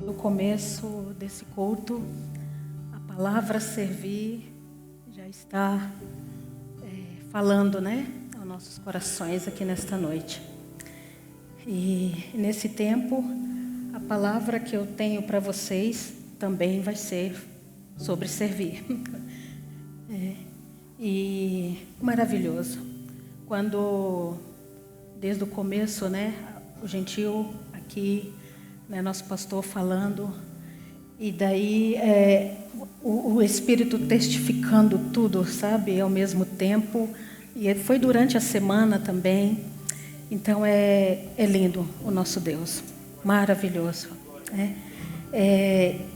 No começo desse culto, a palavra servir já está falando, aos nossos corações aqui nesta noite. E nesse tempo, a palavra que eu tenho para vocês também vai ser sobre servir. E maravilhoso. Quando, desde o começo, o Gentil aqui, nosso pastor falando, e daí o Espírito testificando tudo, sabe, ao mesmo tempo, e foi durante a semana também. Então é lindo o nosso Deus, maravilhoso.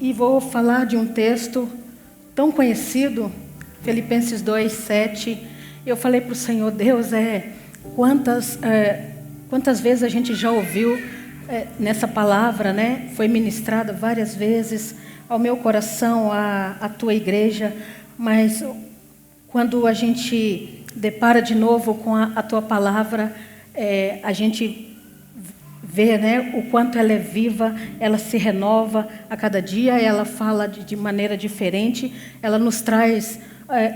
E vou falar de um texto tão conhecido, Filipenses 2:7. Eu falei para o Senhor, Deus, quantas vezes a gente já ouviu nessa palavra, foi ministrada várias vezes ao meu coração, à tua igreja, mas quando a gente depara de novo com a tua palavra, a gente vê, o quanto ela é viva, ela se renova a cada dia, ela fala de maneira diferente, ela nos traz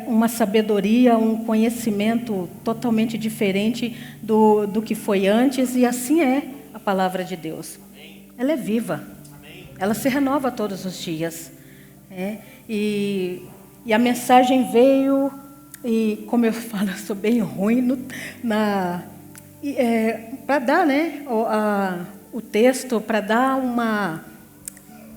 uma sabedoria, um conhecimento totalmente diferente do que foi antes, e assim é a palavra de Deus. Ela é viva, ela se renova todos os dias. E a mensagem veio, e como eu falo, eu sou bem ruim para dar o texto, para dar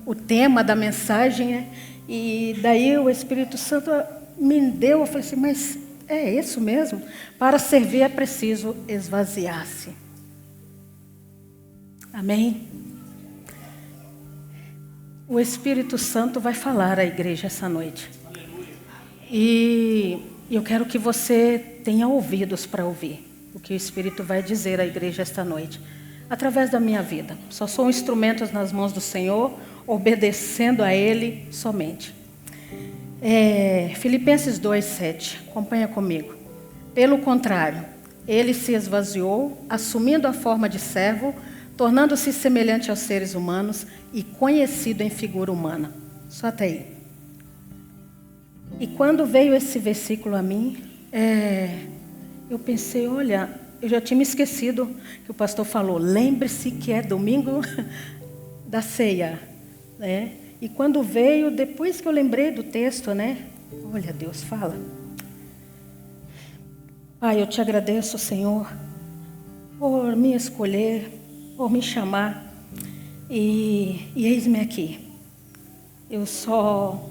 o tema da mensagem, e daí o Espírito Santo me deu, eu falei assim, mas é isso mesmo? Para servir é preciso esvaziar-se. Amém? O Espírito Santo vai falar à igreja essa noite. E eu quero que você tenha ouvidos para ouvir o que o Espírito vai dizer à igreja esta noite, através da minha vida. Só sou um instrumento nas mãos do Senhor, obedecendo a Ele somente. Filipenses 2:7, acompanha comigo. Pelo contrário, Ele se esvaziou, assumindo a forma de servo, tornando-se semelhante aos seres humanos e conhecido em figura humana. Só até aí. E quando veio esse versículo a mim, eu pensei, olha, eu já tinha me esquecido que o pastor falou, lembre-se que é domingo da ceia, E quando veio, depois que eu lembrei do texto, olha, Deus fala. Pai, eu te agradeço, Senhor, por me escolher, por me chamar, e eis-me aqui. Eu só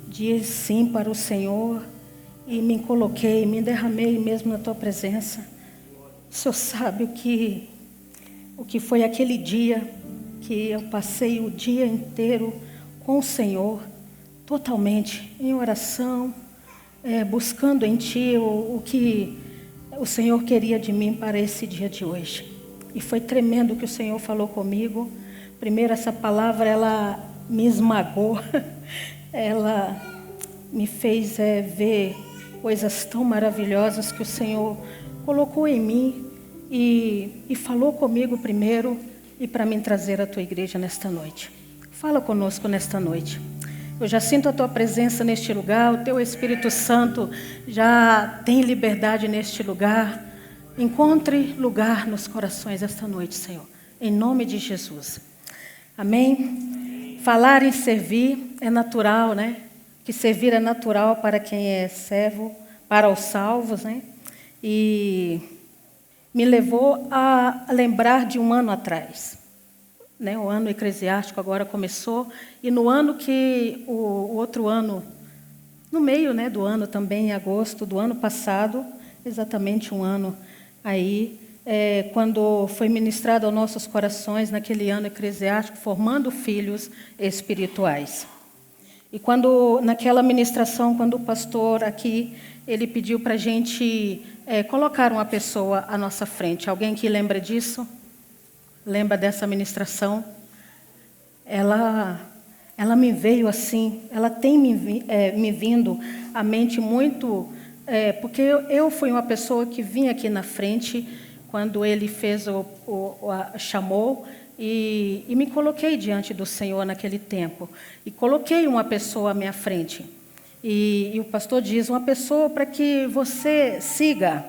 disse sim para o Senhor e me coloquei, me derramei mesmo na tua presença. O Senhor sabe o que foi aquele dia que eu passei o dia inteiro com o Senhor, totalmente em oração, buscando em Ti o que o Senhor queria de mim para esse dia de hoje. E foi tremendo o que o Senhor falou comigo. Primeiro, essa palavra, ela me esmagou, ela me fez ver coisas tão maravilhosas que o Senhor colocou em mim e falou comigo primeiro e para me trazer à tua igreja nesta noite. Fala conosco nesta noite. Eu já sinto a tua presença neste lugar, o teu Espírito Santo já tem liberdade neste lugar. Encontre lugar nos corações esta noite, Senhor, em nome de Jesus. Amém? Falar em servir é natural, Que servir é natural para quem é servo, para os salvos, E me levou a lembrar de um ano atrás. O ano eclesiástico agora começou, e no ano que o outro ano, no meio do ano também, em agosto do ano passado, exatamente um ano aí, quando foi ministrado aos nossos corações naquele ano eclesiástico, formando filhos espirituais. E quando, naquela ministração, quando o pastor aqui, ele pediu para a gente colocar uma pessoa à nossa frente. Alguém que lembra disso? Lembra dessa ministração? Ela me veio assim, ela tem me vindo à mente muito, porque eu fui uma pessoa que vinha aqui na frente, quando ele fez chamou, e me coloquei diante do Senhor naquele tempo. E coloquei uma pessoa à minha frente. E o pastor diz, uma pessoa para que você siga,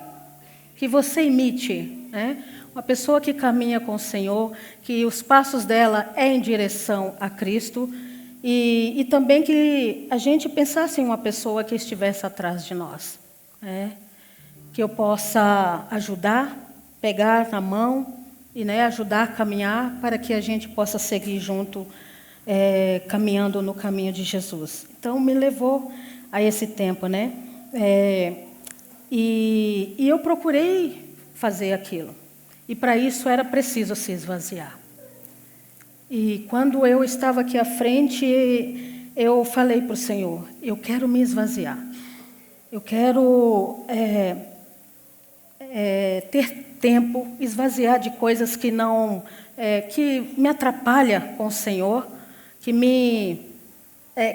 que você imite, né? Uma pessoa que caminha com o Senhor, que os passos dela é em direção a Cristo, e também que a gente pensasse em uma pessoa que estivesse atrás de nós, né? Que eu possa ajudar, pegar na mão e, né, ajudar a caminhar para que a gente possa seguir junto, caminhando no caminho de Jesus. Então, me levou a esse tempo, né? E eu procurei fazer aquilo. E para isso era preciso se esvaziar. E quando eu estava aqui à frente, eu falei para o Senhor, eu quero me esvaziar. Eu quero ter tempo, esvaziar de coisas que não, que me atrapalham com o Senhor, que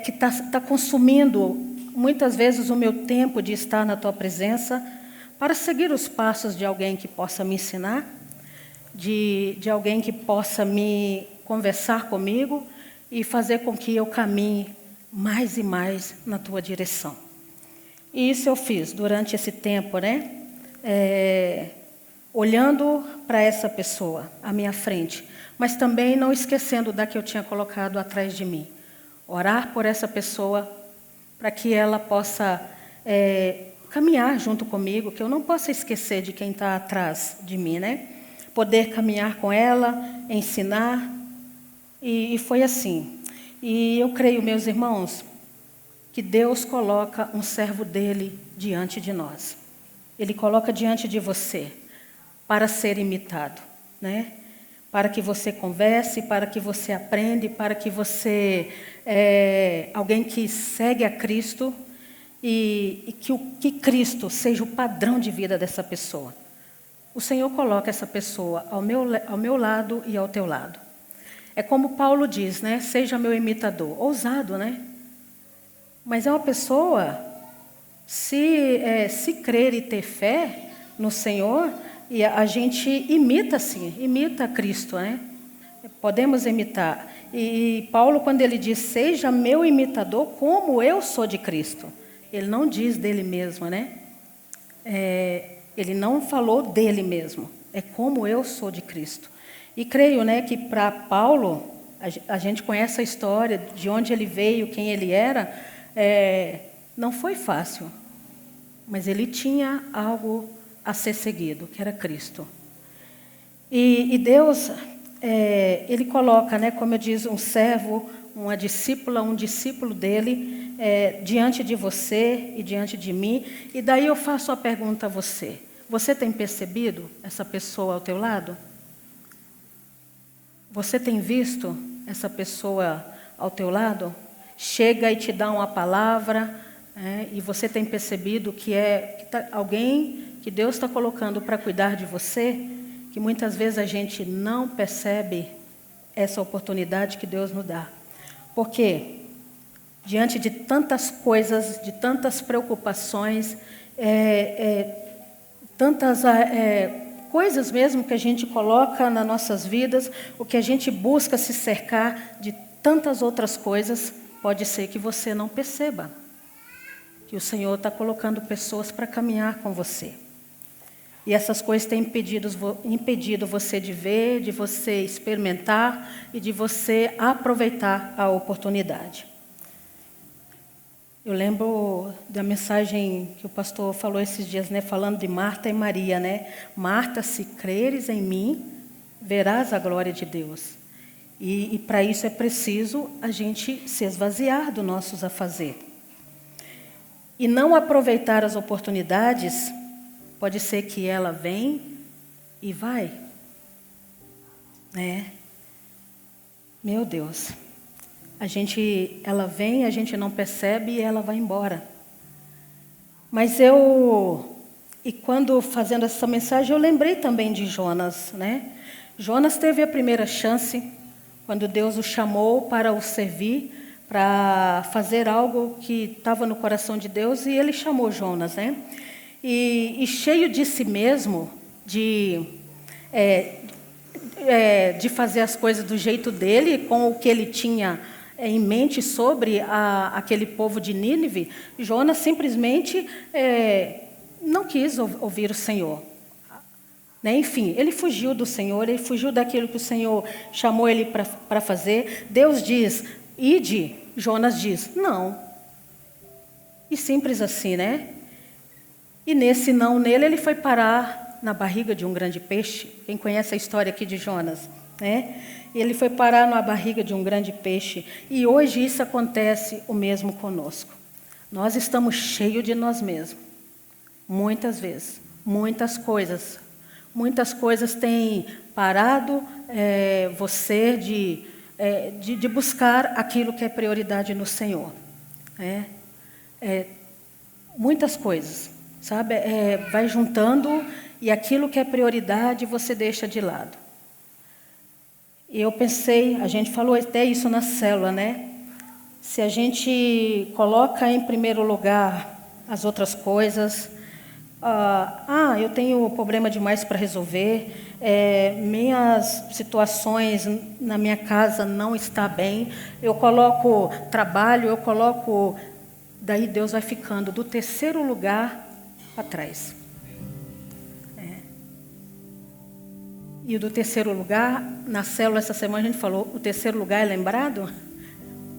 está consumindo muitas vezes o meu tempo de estar na Tua presença, para seguir os passos de alguém que possa me ensinar, de alguém que possa me conversar comigo e fazer com que eu caminhe mais e mais na Tua direção. E isso eu fiz durante esse tempo, né? Olhando para essa pessoa à minha frente, mas também não esquecendo da que eu tinha colocado atrás de mim. Orar por essa pessoa para que ela possa caminhar junto comigo, que eu não possa esquecer de quem está atrás de mim, né? Poder caminhar com ela, ensinar, e foi assim. E eu creio, meus irmãos, que Deus coloca um servo dele diante de nós. Ele coloca diante de você para ser imitado, né? Para que você converse, para que você aprenda, para que você alguém que segue a Cristo e que Cristo seja o padrão de vida dessa pessoa. O Senhor coloca essa pessoa ao meu lado e ao teu lado. É como Paulo diz, né? Seja meu imitador. Ousado, né? Mas é uma pessoa, se crer e ter fé no Senhor, e a gente imita Cristo, né? Podemos imitar. E Paulo, quando ele diz, seja meu imitador, como eu sou de Cristo. Ele não diz dele mesmo, né? Ele não falou dele mesmo. É como eu sou de Cristo. E creio, né, que para Paulo, a gente conhece a história de onde ele veio, quem ele era. Não foi fácil, mas ele tinha algo a ser seguido, que era Cristo. E Deus, Ele coloca, né, como eu disse, um servo, uma discípula, um discípulo dele, diante de você e diante de mim. E daí eu faço a pergunta a você. Você tem percebido essa pessoa ao teu lado? Você tem visto essa pessoa ao teu lado? Chega e te dá uma palavra, e você tem percebido que alguém que Deus está colocando para cuidar de você, que muitas vezes a gente não percebe essa oportunidade que Deus nos dá. Porque diante de tantas coisas, de tantas preocupações, tantas coisas mesmo que a gente coloca nas nossas vidas, o que a gente busca se cercar de tantas outras coisas, pode ser que você não perceba que o Senhor está colocando pessoas para caminhar com você. E essas coisas têm impedido você de ver, de você experimentar e de você aproveitar a oportunidade. Eu lembro da mensagem que o pastor falou esses dias, né, falando de Marta e Maria, né? Marta, se creres em mim, verás a glória de Deus. E para isso é preciso a gente se esvaziar dos nossos afazeres. E não aproveitar as oportunidades, pode ser que ela vem e vai. Meu Deus. Ela vem, a gente não percebe e ela vai embora. Mas quando fazendo essa mensagem, eu lembrei também de Jonas, né? Jonas teve a primeira chance, quando Deus o chamou para o servir, para fazer algo que estava no coração de Deus, e ele chamou Jonas, né? E cheio de si mesmo, de fazer as coisas do jeito dele, com o que ele tinha em mente sobre aquele povo de Nínive, Jonas simplesmente não quis ouvir o Senhor. Né? Enfim, ele fugiu do Senhor, ele fugiu daquilo que o Senhor chamou ele para fazer. Deus diz, ide, Jonas diz, não. E simples assim, né? E nesse não nele, ele foi parar na barriga de um grande peixe. Quem conhece a história aqui de Jonas, né? Ele foi parar na barriga de um grande peixe. E hoje isso acontece o mesmo conosco. Nós estamos cheios de nós mesmos. Muitas vezes. Muitas coisas. Muitas coisas têm parado você de buscar aquilo que é prioridade no Senhor. Muitas coisas, sabe? Vai juntando e aquilo que é prioridade você deixa de lado. E eu pensei, a gente falou até isso na célula, né? Se a gente coloca em primeiro lugar as outras coisas, eu tenho problema demais para resolver, minhas situações na minha casa não estão bem, eu coloco trabalho, daí Deus vai ficando do terceiro lugar para trás. E o do terceiro lugar, na célula essa semana a gente falou, o terceiro lugar é lembrado?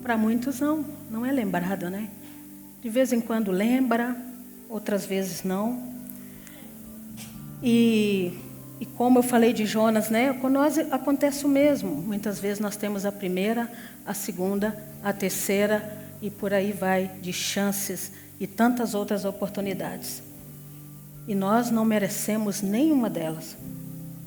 Para muitos não é lembrado, né? De vez em quando lembra, outras vezes não. E como eu falei de Jonas, né? Com nós acontece o mesmo. Muitas vezes nós temos a primeira, a segunda, a terceira, e por aí vai, de chances e tantas outras oportunidades. E nós não merecemos nenhuma delas.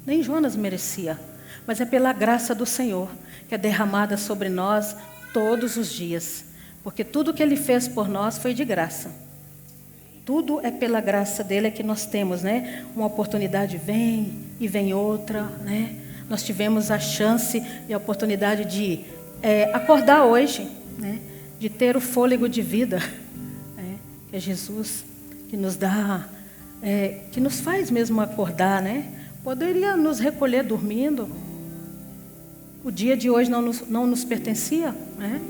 Nem Jonas merecia, mas é pela graça do Senhor que é derramada sobre nós todos os dias, porque tudo que Ele fez por nós foi de graça. Tudo é pela graça dele que nós temos, né? Uma oportunidade vem e vem outra, né? Nós tivemos a chance e a oportunidade de acordar hoje, né? De ter o fôlego de vida, que é Jesus que nos dá, que nos faz mesmo acordar, né? Poderia nos recolher dormindo. O dia de hoje não nos pertencia, né?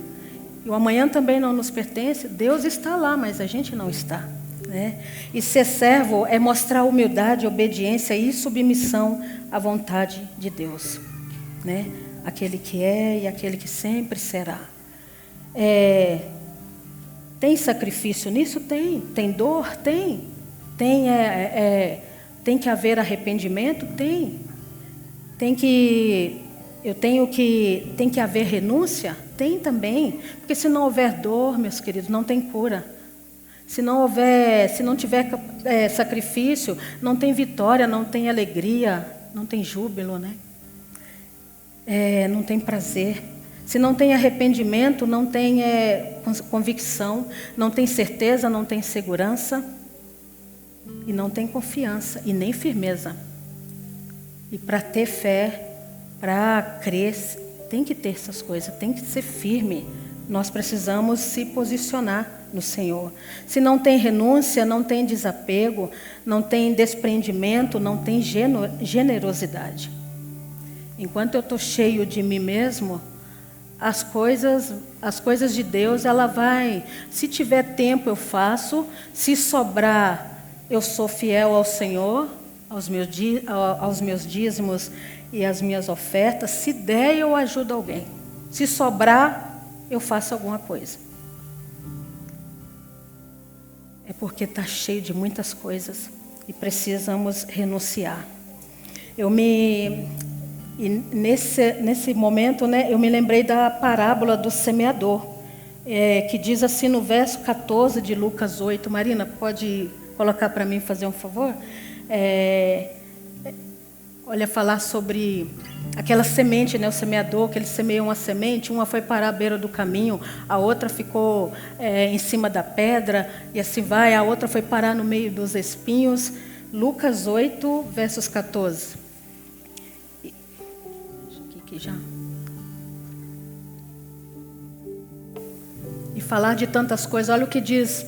E o amanhã também não nos pertence. Deus está lá, mas a gente não está, né? E ser servo é mostrar humildade, obediência e submissão à vontade de Deus, né? Aquele que é e aquele que sempre será. Tem sacrifício nisso? Tem dor? Tem que haver arrependimento? Tem que haver renúncia? Tem também, porque se não houver dor, meus queridos, não tem cura. Se não tiver sacrifício, não tem vitória, não tem alegria, não tem júbilo, né? Não tem prazer. Se não tem arrependimento, não tem convicção, não tem certeza, não tem segurança. E não tem confiança e nem firmeza. E para ter fé, para crer, tem que ter essas coisas, tem que ser firme. Nós precisamos se posicionar no Senhor. Se não tem renúncia, não tem desapego, não tem desprendimento, não tem generosidade. Enquanto eu estou cheio de mim mesmo, as coisas de Deus, ela vai. Se tiver tempo, eu faço. Se sobrar, eu sou fiel ao Senhor, aos meus dízimos e às minhas ofertas. Se der, eu ajudo alguém. Se sobrar, eu faço alguma coisa. É porque está cheio de muitas coisas e precisamos renunciar. E nesse momento, né, eu me lembrei da parábola do semeador, que diz assim no verso 14 de Lucas 8. Marina, pode colocar para mim, fazer um favor? Falar sobre aquela semente, né, o semeador, que ele semeou uma semente, uma foi parar à beira do caminho, a outra ficou em cima da pedra, e assim vai, a outra foi parar no meio dos espinhos. Lucas 8, versos 14. Aqui já. E falar de tantas coisas, olha o que diz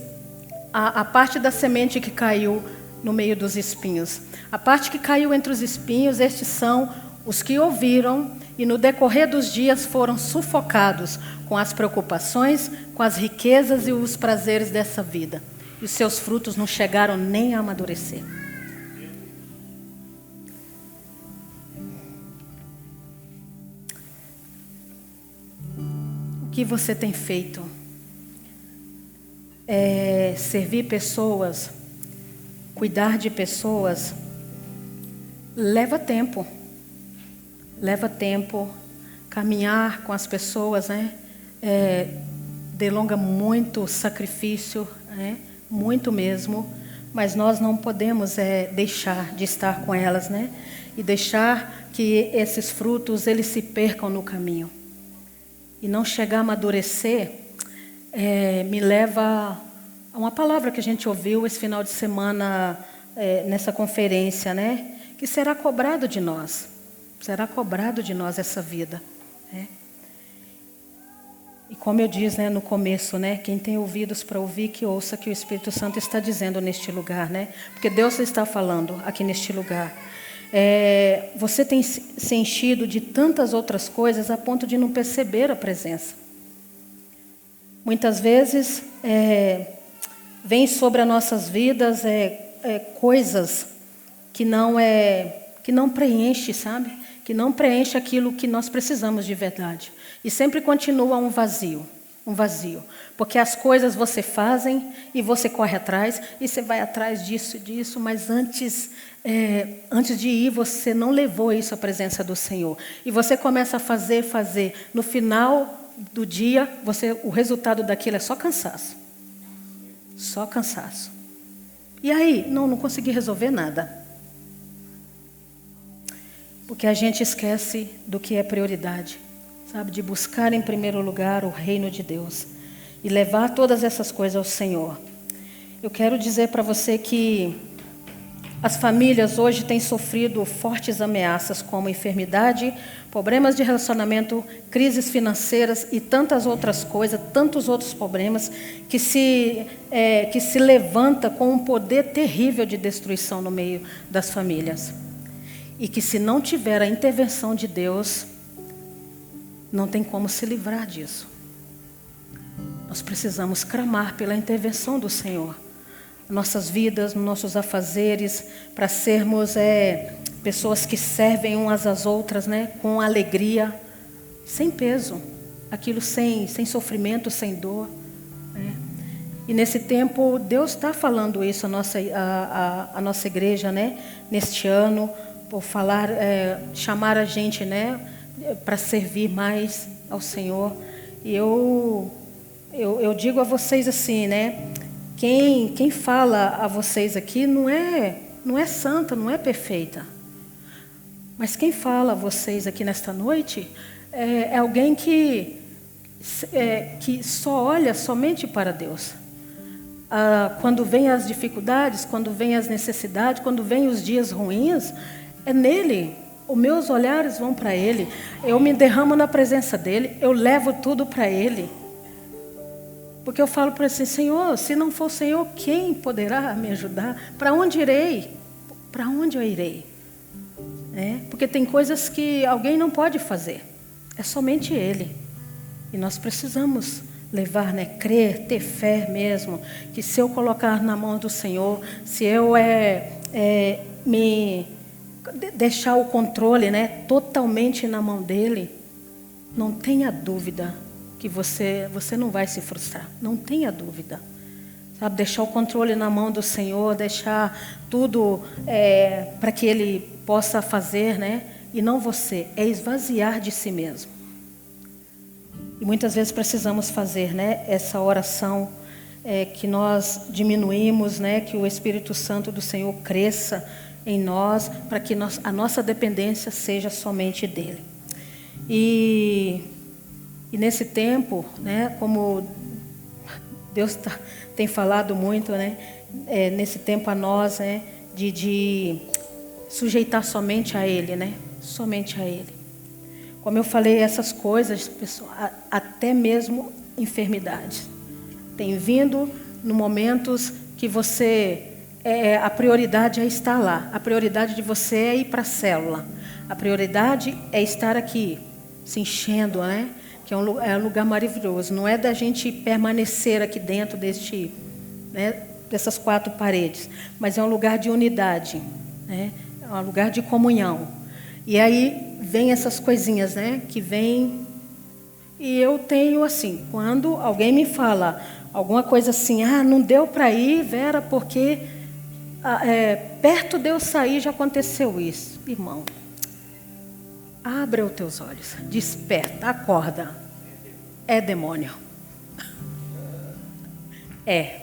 a parte da semente que caiu no meio dos espinhos. A parte que caiu entre os espinhos, estes são Os que ouviram e no decorrer dos dias foram sufocados com as preocupações, com as riquezas e os prazeres dessa vida. E os seus frutos não chegaram nem a amadurecer. O que você tem feito? Servir pessoas, cuidar de pessoas, leva tempo. Leva tempo. Caminhar com as pessoas, né? Delonga muito sacrifício, né? Muito mesmo. Mas nós não podemos deixar de estar com elas, né? E deixar que esses frutos eles se percam no caminho. E não chegar a amadurecer, me leva a uma palavra que a gente ouviu esse final de semana nessa conferência, né? Que será cobrado de nós. Será cobrado de nós essa vida. Né? E como eu disse, né, no começo, né, quem tem ouvidos para ouvir, que ouça que o Espírito Santo está dizendo neste lugar. Né? Porque Deus está falando aqui neste lugar. Você tem se enchido de tantas outras coisas a ponto de não perceber a presença. Muitas vezes vem sobre as nossas vidas coisas que não preenche, sabe? Que não preenche aquilo que nós precisamos de verdade. E sempre continua um vazio. Porque as coisas você fazem e você corre atrás, e você vai atrás disso, mas antes de ir, você não levou isso à presença do Senhor. E você começa a fazer. No final do dia, o resultado daquilo é só cansaço. Só cansaço. E aí? Não consegui resolver nada. Porque a gente esquece do que é prioridade, sabe? De buscar em primeiro lugar o reino de Deus e levar todas essas coisas ao Senhor. Eu quero dizer para você que as famílias hoje têm sofrido fortes ameaças como enfermidade, problemas de relacionamento, crises financeiras e tantas outras coisas, tantos outros problemas que se levanta com um poder terrível de destruição no meio das famílias. E que se não tiver a intervenção de Deus, não tem como se livrar disso. Nós precisamos clamar pela intervenção do Senhor. Nossas vidas, nossos afazeres, para sermos pessoas que servem umas às outras, né, com alegria, sem peso, aquilo sem sofrimento, sem dor. Né? E nesse tempo, Deus está falando isso à nossa igreja, né, neste ano, por chamar a gente, né, para servir mais ao Senhor. E eu digo a vocês assim, né, quem fala a vocês aqui não é santa, não é perfeita. Mas quem fala a vocês aqui nesta noite é alguém que só olha somente para Deus. Quando vem as dificuldades, quando vem as necessidades, quando vem os dias ruins, é nele. Os meus olhares vão para Ele. Eu me derramo na presença dEle. Eu levo tudo para Ele. Porque eu falo para Ele assim, Senhor, se não for o Senhor, quem poderá me ajudar? Para onde irei? Para onde eu irei? Porque tem coisas que alguém não pode fazer. É somente Ele. E nós precisamos levar, né? Crer, ter fé mesmo. Que se eu colocar na mão do Senhor, se eu deixar o controle, né, totalmente na mão dele, não tenha dúvida que você não vai se frustrar. Não tenha dúvida. Sabe, deixar o controle na mão do Senhor, deixar tudo para que Ele possa fazer, né? E não você, é esvaziar de si mesmo. E muitas vezes precisamos fazer, né, essa oração que nós diminuímos, né, que o Espírito Santo do Senhor cresça em nós, para que a nossa dependência seja somente dEle. E nesse tempo, né, como Deus tem falado muito, né, nesse tempo a nós, né, de sujeitar somente a Ele, né, somente a Ele. Como eu falei, essas coisas, pessoal, até mesmo enfermidades, tem vindo no momentos que você a prioridade é estar lá. A prioridade de você é ir para a célula. A prioridade é estar aqui, se enchendo, né? Que é um lugar maravilhoso. Não é da gente permanecer aqui dentro dessas 4 paredes, mas é um lugar de unidade, né? É um lugar de comunhão. E aí vem essas coisinhas, né? Que vem. E eu tenho assim, quando alguém me fala alguma coisa assim, não deu para ir, Vera, porque perto de eu sair já aconteceu isso. Irmão, abre os teus olhos, desperta, acorda. É demônio. É.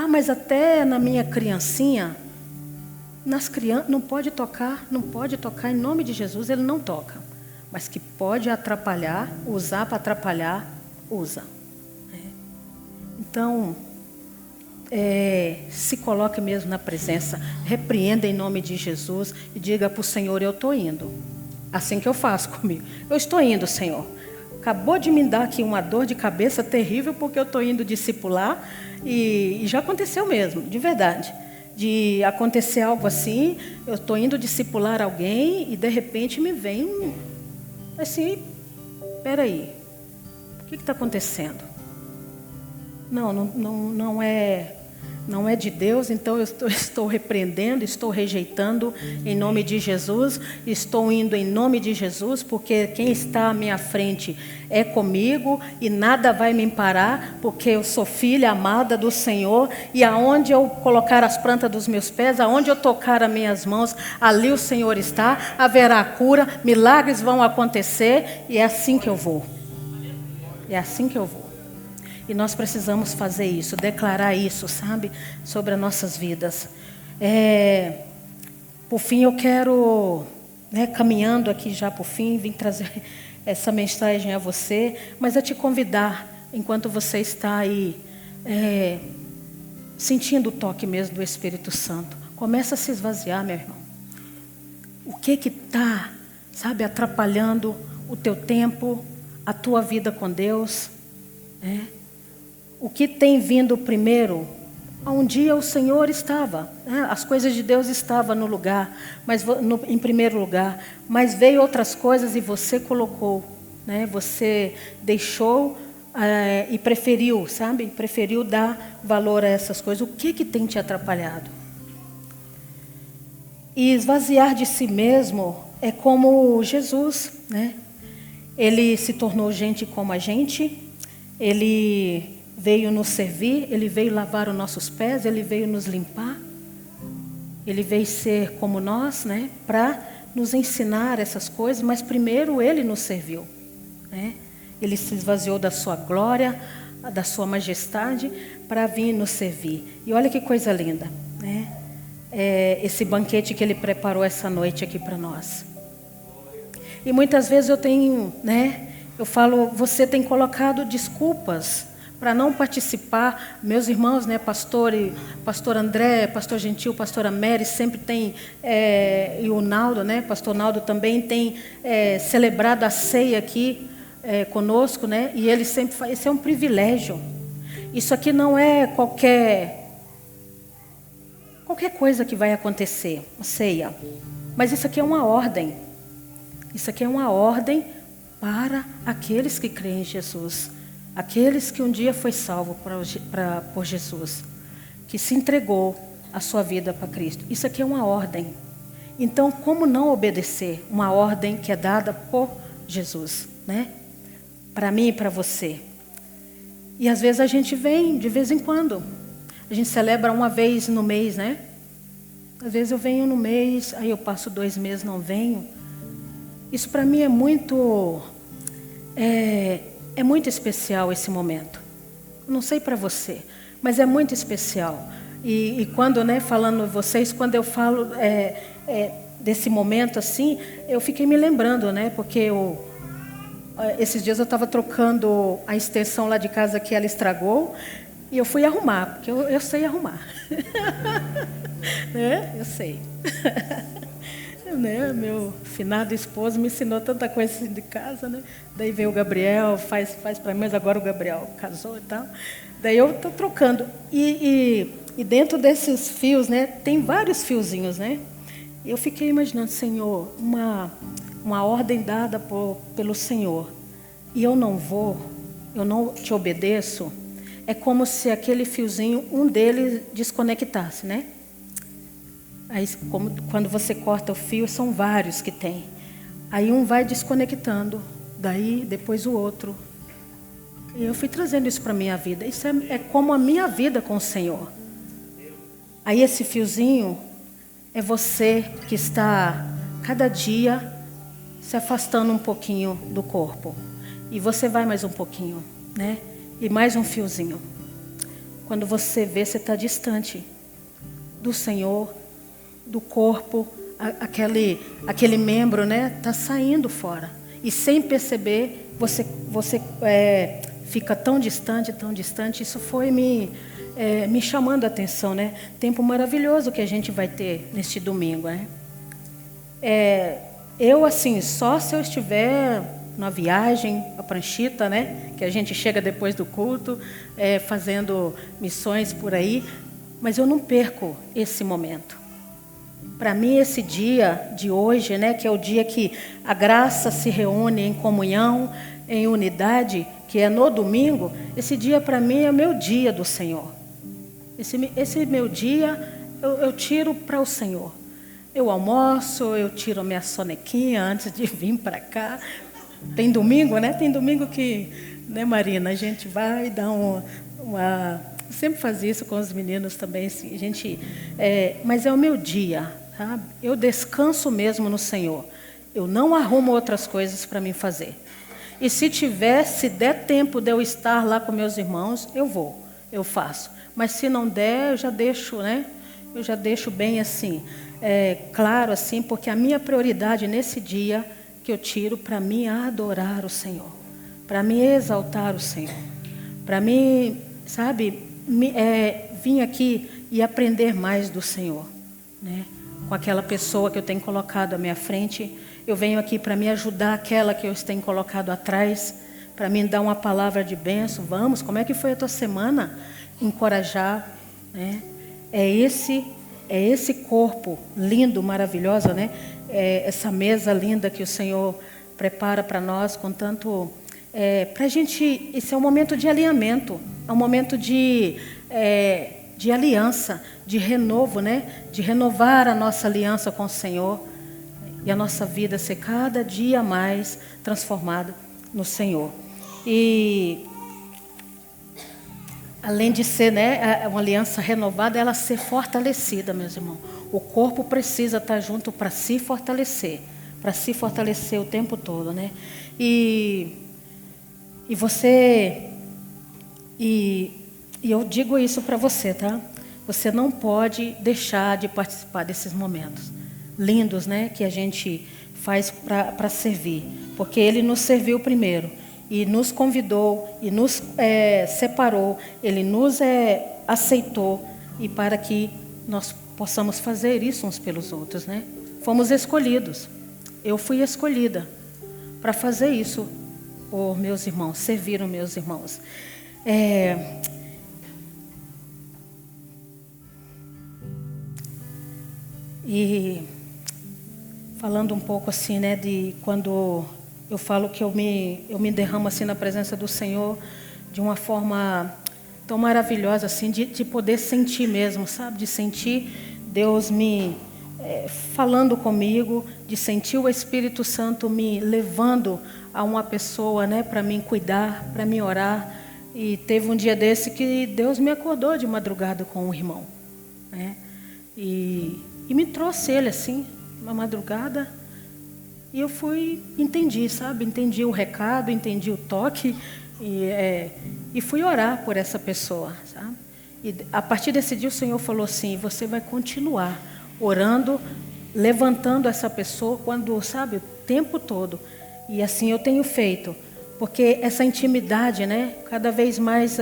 Mas até na minha criancinha, nas crianças, não pode tocar em nome de Jesus, ele não toca. Mas que pode atrapalhar, usar para atrapalhar, usa. Então, se coloque mesmo na presença, repreenda em nome de Jesus e diga para o Senhor, eu estou indo. Assim que eu faço comigo. Eu estou indo, Senhor. Acabou de me dar aqui uma dor de cabeça terrível, porque eu estou indo discipular, e já aconteceu mesmo, de verdade. De acontecer algo assim, eu estou indo discipular alguém, e de repente me vem assim, espera aí, o que está acontecendo? Não é de Deus, então eu estou repreendendo, estou rejeitando em nome de Jesus, estou indo em nome de Jesus, porque quem está à minha frente é comigo e nada vai me parar, porque eu sou filha amada do Senhor, e aonde eu colocar as plantas dos meus pés, aonde eu tocar as minhas mãos, ali o Senhor está, haverá cura, milagres vão acontecer, e é assim que eu vou. É assim que eu vou. E nós precisamos fazer isso, declarar isso, sabe? Sobre as nossas vidas. Por fim, eu quero, caminhando aqui já por fim, vim trazer essa mensagem a você, mas a te convidar, enquanto você está aí, sentindo o toque mesmo do Espírito Santo. Começa a se esvaziar, meu irmão. O que está, sabe, atrapalhando o teu tempo, a tua vida com Deus? O que tem vindo primeiro? Um dia o Senhor estava, as coisas de Deus estavam no lugar, em primeiro lugar, mas veio outras coisas e você colocou, você deixou e preferiu, sabe? Preferiu dar valor a essas coisas. O que tem te atrapalhado? E esvaziar de si mesmo é como Jesus, Ele se tornou gente como a gente, Ele veio nos servir, Ele veio lavar os nossos pés, Ele veio nos limpar, Ele veio ser como nós, para nos ensinar essas coisas, mas primeiro Ele nos serviu, Ele se esvaziou da sua glória, da sua majestade, para vir nos servir. E olha que coisa linda, esse banquete que Ele preparou essa noite aqui para nós. E muitas vezes eu tenho, eu falo, você tem colocado desculpas para não participar. Meus irmãos, pastor André, pastor Gentil, pastora Mary, sempre tem, e o Naldo, pastor Naldo também tem celebrado a ceia aqui conosco, e ele sempre fala, esse é um privilégio. Isso aqui não é qualquer coisa que vai acontecer, a ceia, mas isso aqui é uma ordem. Isso aqui é uma ordem para aqueles que creem em Jesus. Aqueles que um dia foi salvo por Jesus, que se entregou a sua vida para Cristo. Isso aqui é uma ordem. Então, como não obedecer uma ordem que é dada por Jesus, para mim e para você? E às vezes a gente vem de vez em quando. A gente celebra uma vez no mês, Às vezes eu venho no mês, aí eu passo 2 meses, não venho. Isso para mim é muito especial esse momento. Não sei para você, mas é muito especial. E quando, falando vocês, quando eu falo desse momento assim, eu fiquei me lembrando, porque esses dias eu estava trocando a extensão lá de casa que ela estragou, e eu fui arrumar, porque eu sei arrumar. Eu sei. Meu finado esposo me ensinou tanta coisa assim de casa, Daí veio o Gabriel, faz para mim, mas agora o Gabriel casou e tal. Daí eu estou trocando. E dentro desses fios, tem vários fiozinhos, Eu fiquei imaginando, Senhor, uma ordem dada pelo Senhor, e eu não vou, eu não te obedeço, é como se aquele fiozinho, um deles desconectasse, né? Aí, quando você corta o fio, são vários que tem. Aí um vai desconectando, daí depois o outro. E eu fui trazendo isso para a minha vida. Isso é como a minha vida com o Senhor. Aí esse fiozinho é você que está cada dia se afastando um pouquinho do corpo. E você vai mais um pouquinho, né? E mais um fiozinho. Quando você vê, você está distante do Senhor, do corpo, aquele membro, né? Está saindo fora. E sem perceber, você fica tão distante. Isso foi me chamando a atenção, né? Tempo maravilhoso que a gente vai ter neste domingo, né? Eu, assim, só se eu estiver na viagem, a pranchita, né? Que a gente chega depois do culto, fazendo missões por aí, mas eu não perco esse momento. Para mim, esse dia de hoje, né? Que é o dia que a graça se reúne em comunhão, em unidade, que é no domingo, esse dia para mim é meu dia do Senhor. Esse meu dia eu tiro para o Senhor. Eu almoço, eu tiro a minha sonequinha antes de vir para cá. Tem domingo, né? Tem domingo que, né, Marina, a gente vai dar uma... Sempre faz isso com os meninos também, assim, mas é o meu dia, sabe? Eu descanso mesmo no Senhor. Eu não arrumo outras coisas para mim fazer. E se der tempo de eu estar lá com meus irmãos, eu faço. Mas se não der, eu já deixo, né? Eu já deixo bem assim, claro assim, porque a minha prioridade nesse dia que eu tiro para mim adorar o Senhor, para mim exaltar o Senhor, para mim, sabe, vir aqui e aprender mais do Senhor, né? Com aquela pessoa que eu tenho colocado à minha frente, eu venho aqui para me ajudar aquela que eu tenho colocado atrás, para me dar uma palavra de bênção. Vamos, como é que foi a tua semana? Encorajar, né? É esse corpo lindo, maravilhoso, né? Essa mesa linda que o Senhor prepara para nós, com tanto... para a gente, esse é um momento de alinhamento, é um momento de aliança, de renovo, né? De renovar a nossa aliança com o Senhor e a nossa vida ser cada dia mais transformada no Senhor. E além de ser, né, uma aliança renovada, ela ser fortalecida, meus irmãos. O corpo precisa estar junto para se fortalecer o tempo todo, né? E eu digo isso para você, tá? Você não pode deixar de participar desses momentos lindos, né, que a gente faz para servir, porque Ele nos serviu primeiro e nos convidou e nos separou, Ele nos aceitou, e para que nós possamos fazer isso uns pelos outros, né? Fomos escolhidos. Eu fui escolhida para fazer isso por meus irmãos, servir os meus irmãos. E falando um pouco assim, né, de quando eu falo que eu me derramo assim na presença do Senhor de uma forma tão maravilhosa assim, de poder sentir mesmo, sabe, de sentir Deus me falando comigo, de sentir o Espírito Santo me levando a uma pessoa, né, para mim cuidar, para mim orar. E teve um dia desse que Deus me acordou de madrugada com um irmão, né, e me trouxe ele assim, uma madrugada, e eu entendi, sabe? Entendi o recado, entendi o toque, e fui orar por essa pessoa, sabe? E a partir desse dia o Senhor falou assim: você vai continuar orando, levantando essa pessoa, quando, sabe, o tempo todo. E assim eu tenho feito, porque essa intimidade, né? Cada vez mais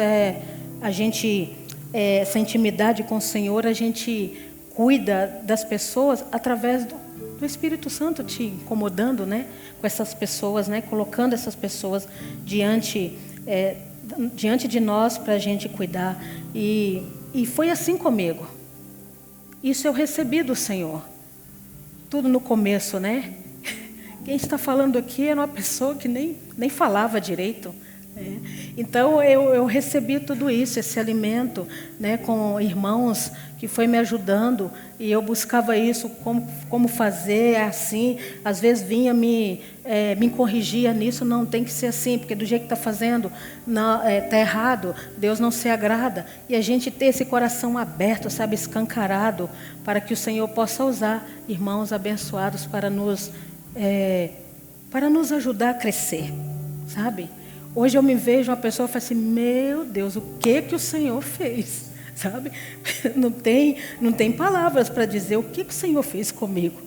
essa intimidade com o Senhor, a gente cuida das pessoas através do Espírito Santo te incomodando, né, com essas pessoas, né, colocando essas pessoas diante de nós para a gente cuidar. E foi assim comigo. Isso eu recebi do Senhor. tudo no começo, né? Quem está falando aqui era uma pessoa que nem falava direito. Então, eu recebi tudo isso, esse alimento, né, com irmãos que foi me ajudando, e eu buscava isso, como fazer, assim, às vezes vinha me corrigia nisso, não tem que ser assim, porque do jeito que está fazendo, está errado, Deus não se agrada, e a gente ter esse coração aberto, sabe, escancarado, para que o Senhor possa usar irmãos abençoados para nos ajudar a crescer, sabe? Hoje eu me vejo uma pessoa e falo assim, meu Deus, o que o Senhor fez? Sabe? Não tem palavras para dizer o que o Senhor fez comigo.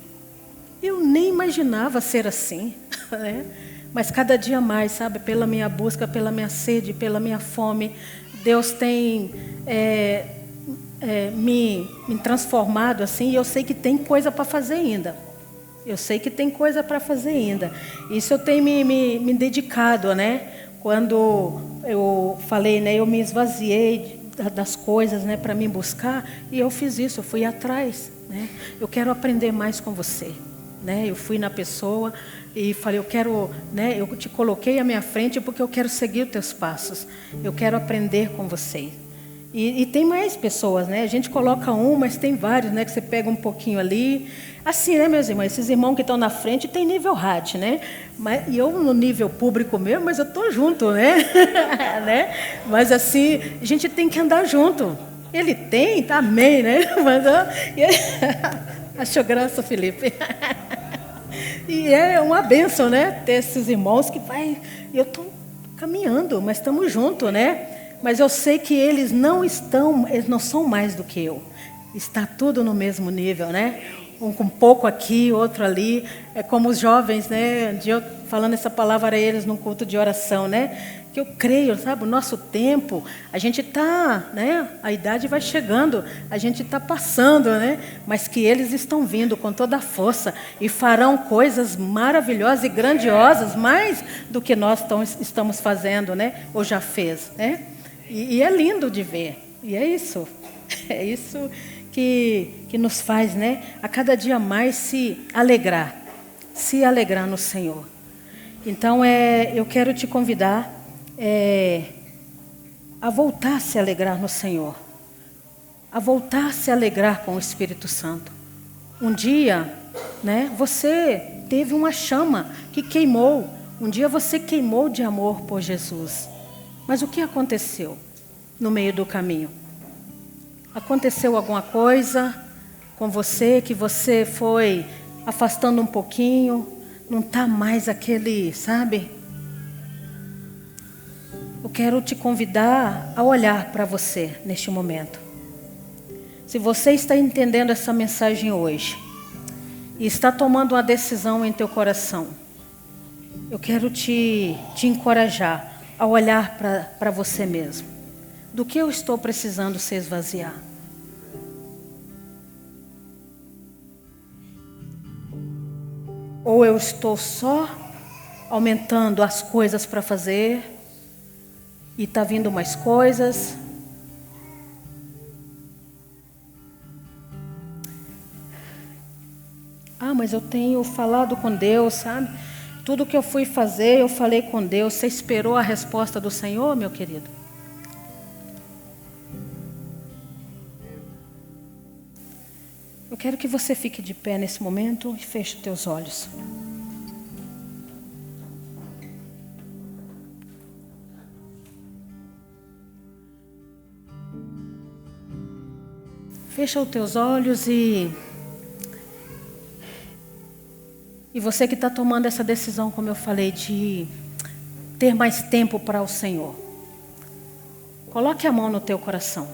Eu nem imaginava ser assim, né? Mas cada dia mais, sabe? Pela minha busca, pela minha sede, pela minha fome, Deus tem me transformado assim, e eu sei que tem coisa para fazer ainda. Eu sei que tem coisa para fazer ainda. Isso eu tenho me dedicado, né? Quando eu falei, né, eu me esvaziei das coisas, né, para me buscar, e eu fiz isso, eu fui atrás, né? Eu quero aprender mais com você, né? Eu fui na pessoa e falei, eu quero, né, eu te coloquei à minha frente porque eu quero seguir os teus passos. Eu quero aprender com você. E tem mais pessoas, né? A gente coloca mas tem vários, né? Que você pega um pouquinho ali. Assim, né, meus irmãos? Esses irmãos que estão na frente tem nível rádio, né? E eu no nível público mesmo, mas eu estou junto, né? Né? Mas assim, a gente tem que andar junto. Ele tem, tá, amém, né? Mas, achou graça, Felipe. E é uma bênção, né? Ter esses irmãos que vai. Eu estou caminhando, mas estamos juntos, né? Mas eu sei que eles não são mais do que eu. Está tudo no mesmo nível, né? Um com pouco aqui, outro ali. É como os jovens, né? Um dia eu falando essa palavra a eles num culto de oração, né? Que eu creio, sabe? O nosso tempo, a gente está, né? A idade vai chegando, a gente está passando, né? Mas que eles estão vindo com toda a força e farão coisas maravilhosas e grandiosas, mais do que nós estamos fazendo, né? Ou já fez, né? E é lindo de ver. E é isso que nos faz, né, a cada dia mais se alegrar no Senhor. Então, eu quero te convidar a voltar a se alegrar no Senhor, a voltar a se alegrar com o Espírito Santo. Um dia, né, você teve uma chama que queimou, um dia você queimou de amor por Jesus. Mas o que aconteceu no meio do caminho? Aconteceu alguma coisa com você que você foi afastando um pouquinho, não está mais aquele, sabe? Eu quero te convidar a olhar para você neste momento. Se você está entendendo essa mensagem hoje e está tomando uma decisão em teu coração, eu quero te encorajar a olhar para você mesmo. Do que eu estou precisando se esvaziar? Ou eu estou só aumentando as coisas para fazer e está vindo mais coisas? Mas eu tenho falado com Deus, sabe? Tudo que eu fui fazer, eu falei com Deus. Você esperou a resposta do Senhor, meu querido? Eu quero que você fique de pé nesse momento e feche os teus olhos. Fecha os teus olhos e você que está tomando essa decisão, como eu falei, de ter mais tempo para o Senhor. Coloque a mão no teu coração.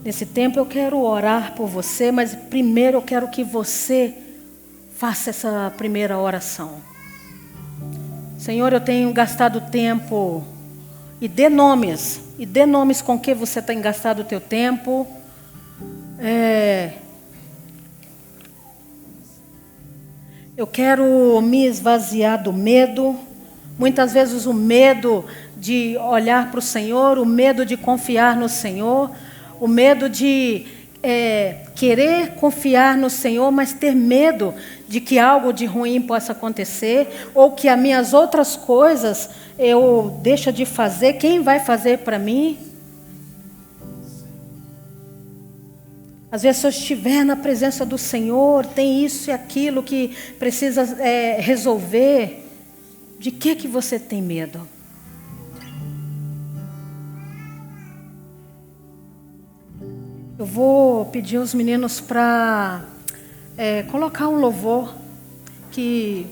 Nesse tempo eu quero orar por você, mas primeiro eu quero que você faça essa primeira oração. Senhor, eu tenho gastado tempo, e dê nomes com que você tem gastado o teu tempo. Eu quero me esvaziar do medo. Muitas vezes o medo de olhar para o Senhor, o medo de confiar no Senhor, o medo de querer confiar no Senhor, mas ter medo de que algo de ruim possa acontecer, ou que as minhas outras coisas eu deixo de fazer, quem vai fazer para mim? Às vezes, se eu estiver na presença do Senhor, tem isso e aquilo que precisa resolver, de que você tem medo? Eu vou pedir aos meninos para colocar um louvor que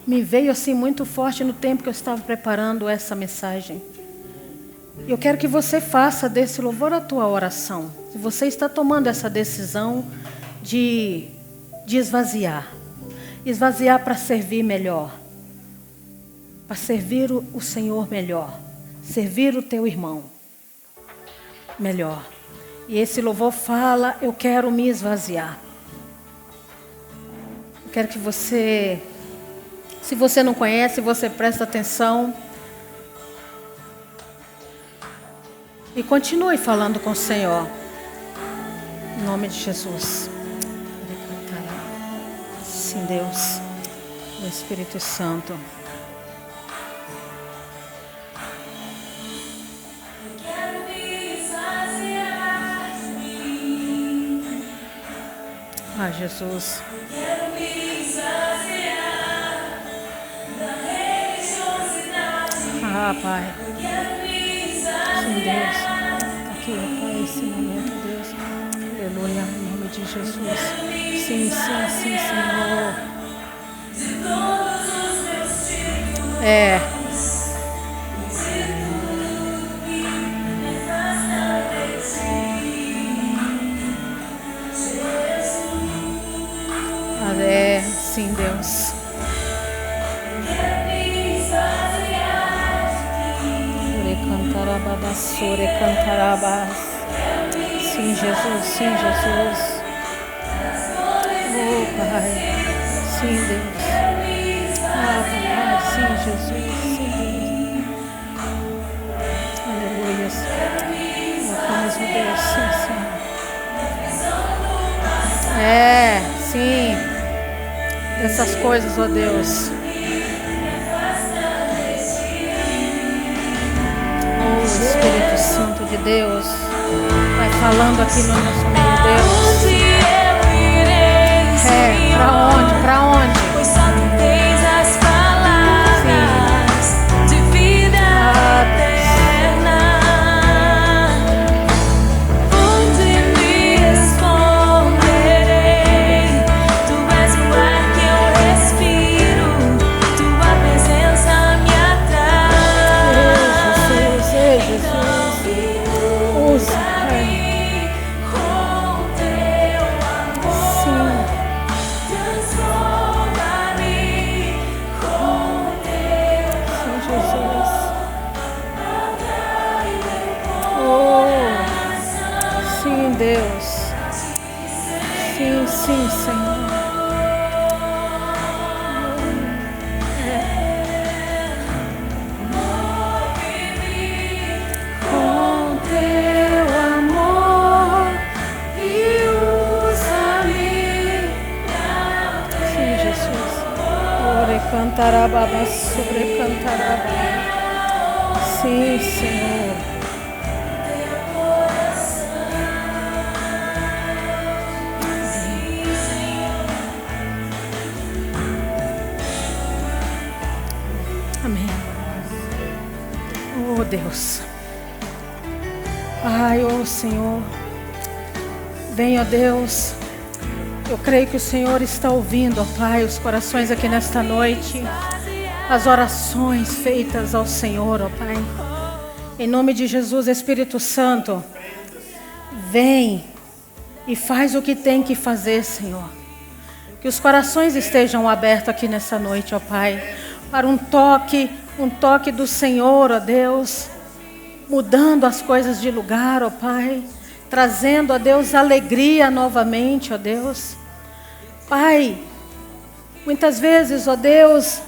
me veio assim muito forte no tempo que eu estava preparando essa mensagem. Eu quero que você faça desse louvor a tua oração. Se você está tomando essa decisão de esvaziar para servir melhor, para servir o Senhor melhor, servir o teu irmão melhor. E esse louvor fala: eu quero me esvaziar. Eu quero que você, se você não conhece, você presta atenção e continue falando com o Senhor. Em nome de Jesus. Sim, Deus, o Espírito Santo. Ah, Jesus. Ah, Pai. Sim, Deus. Aqui, Pai, esse momento, Deus. Aleluia, em nome de Jesus. Sim, Senhor. Sim, Deus. Sim, Jesus, sim, Jesus. Oh, Pai. Sim, Deus. Ah, Pai, sim, Jesus, sim, Deus. Aleluia. Colocamos o Deus, sim, Senhor. Sim. Essas coisas, ó Deus. Oh, Espírito Santo de Deus, vai falando aqui no nosso meio, Deus. Pra onde? Pra onde? Pois só tu tens as palavras de vida eterna. Onde me esconderei? Tu és o ar que eu respiro, tua presença me atrai. Jesus, usa, Pai. Deus, sim, Senhor. Com teu amor e usa-me. Sim, Jesus. Ore cantaraba, sobre cantaraba. Sim, Senhor. Oh, Deus. Ai, oh Senhor. Venha, Deus. Eu creio que o Senhor está ouvindo, ó Pai, os corações aqui nesta noite. As orações feitas ao Senhor, ó Pai. Em nome de Jesus, Espírito Santo, vem e faz o que tem que fazer, Senhor. Que os corações estejam abertos aqui nessa noite, ó Pai, para um toque do Senhor, ó Deus, mudando as coisas de lugar, ó Pai, trazendo, ó Deus, alegria novamente, ó Deus. Pai, muitas vezes, ó Deus,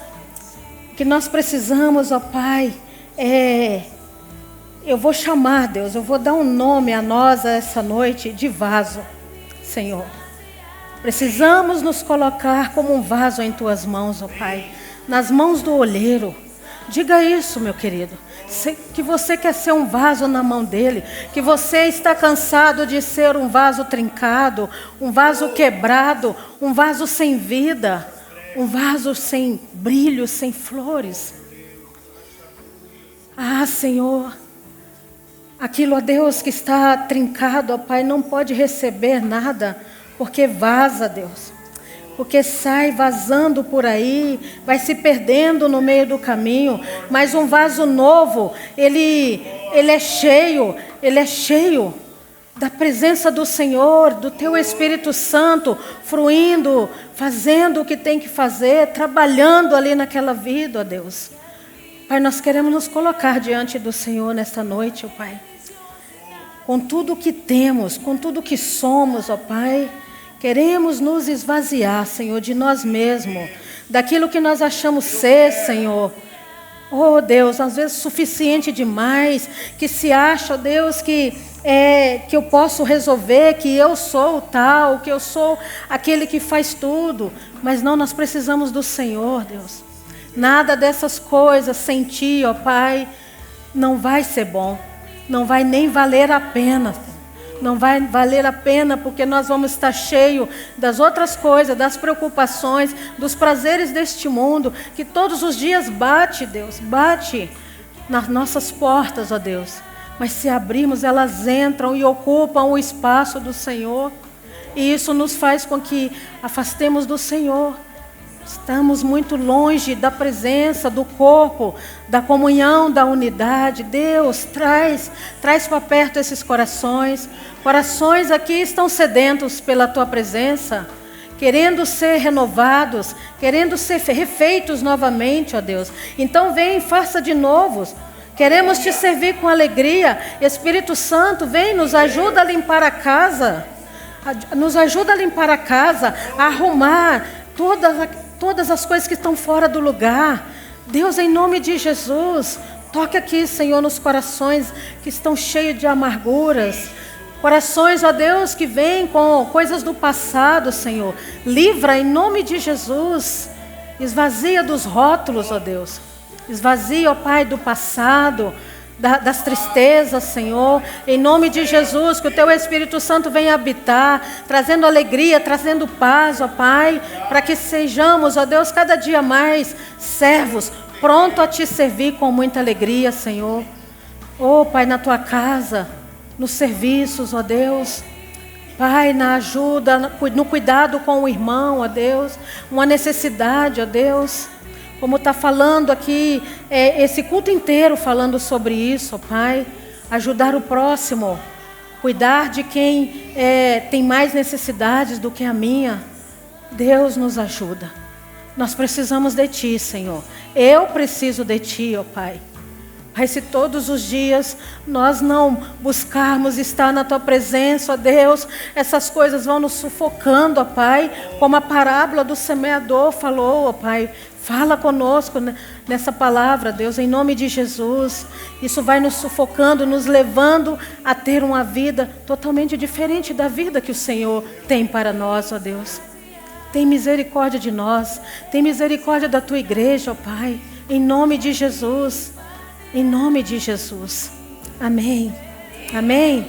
que nós precisamos, ó Pai, eu vou chamar, Deus, eu vou dar um nome a nós essa noite de vaso. Senhor. Precisamos nos colocar como um vaso em tuas mãos, ó Pai, nas mãos do olheiro. Diga isso, meu querido, que você quer ser um vaso na mão dele, que você está cansado de ser um vaso trincado, um vaso quebrado, um vaso sem vida, um vaso sem brilho, sem flores. Ah, Senhor, aquilo, ó Deus, que está trincado, ó Pai, não pode receber nada, porque vaza, Deus. Porque sai vazando por aí, vai se perdendo no meio do caminho. Mas um vaso novo, ele é cheio da presença do Senhor, do Teu Espírito Santo, fluindo, fazendo o que tem que fazer, trabalhando ali naquela vida, ó Deus. Pai, nós queremos nos colocar diante do Senhor nesta noite, ó Pai. Com tudo o que temos, com tudo o que somos, ó Pai. Queremos nos esvaziar, Senhor, de nós mesmos, daquilo que nós achamos ser, Senhor. Oh, Deus, às vezes suficiente demais, que se acha, Deus, que eu posso resolver, que eu sou o tal, que eu sou aquele que faz tudo. Mas não, nós precisamos do Senhor, Deus. Nada dessas coisas sem Ti, ó Pai, não vai ser bom, não vai nem valer a pena. Não vai valer a pena, porque nós vamos estar cheios das outras coisas, das preocupações, dos prazeres deste mundo, que todos os dias bate, Deus, bate nas nossas portas, ó Deus. Mas se abrirmos, elas entram e ocupam o espaço do Senhor. E isso nos faz com que afastemos do Senhor. Estamos muito longe da presença, do corpo, da comunhão, da unidade. Deus, traz para perto esses corações. Corações aqui estão sedentos pela Tua presença, querendo ser renovados, querendo ser refeitos novamente, ó Deus. Então vem, faça de novo. Queremos Te servir com alegria. Espírito Santo, vem, nos ajuda a limpar a casa. Nos ajuda a limpar a casa, a arrumar todas as coisas que estão fora do lugar. Deus, em nome de Jesus, toque aqui, Senhor, nos corações que estão cheios de amarguras. Corações, ó Deus, que vêm com coisas do passado, Senhor. Livra em nome de Jesus. Esvazia dos rótulos, ó Deus. Esvazia, ó Pai, do passado, das tristezas, Senhor. Em nome de Jesus, que o Teu Espírito Santo venha habitar, trazendo alegria, trazendo paz, ó Pai, para que sejamos, ó Deus, cada dia mais servos, pronto a Te servir com muita alegria, Senhor. Ó Pai, na Tua casa, nos serviços, ó Deus. Pai, na ajuda, no cuidado com o irmão, ó Deus. Uma necessidade, ó Deus. Como está falando aqui, esse culto inteiro falando sobre isso, ó Pai. Ajudar o próximo. Cuidar de quem tem mais necessidades do que a minha. Deus nos ajuda. Nós precisamos de Ti, Senhor. Eu preciso de Ti, ó Pai. Pai, se todos os dias nós não buscarmos estar na Tua presença, ó Deus, essas coisas vão nos sufocando, ó Pai, como a parábola do semeador falou, ó Pai. Fala conosco nessa palavra, Deus, em nome de Jesus. Isso vai nos sufocando, nos levando a ter uma vida totalmente diferente da vida que o Senhor tem para nós, ó Deus. Tem misericórdia de nós, tem misericórdia da Tua igreja, ó Pai, em nome de Jesus. Em nome de Jesus. Amém. Amém.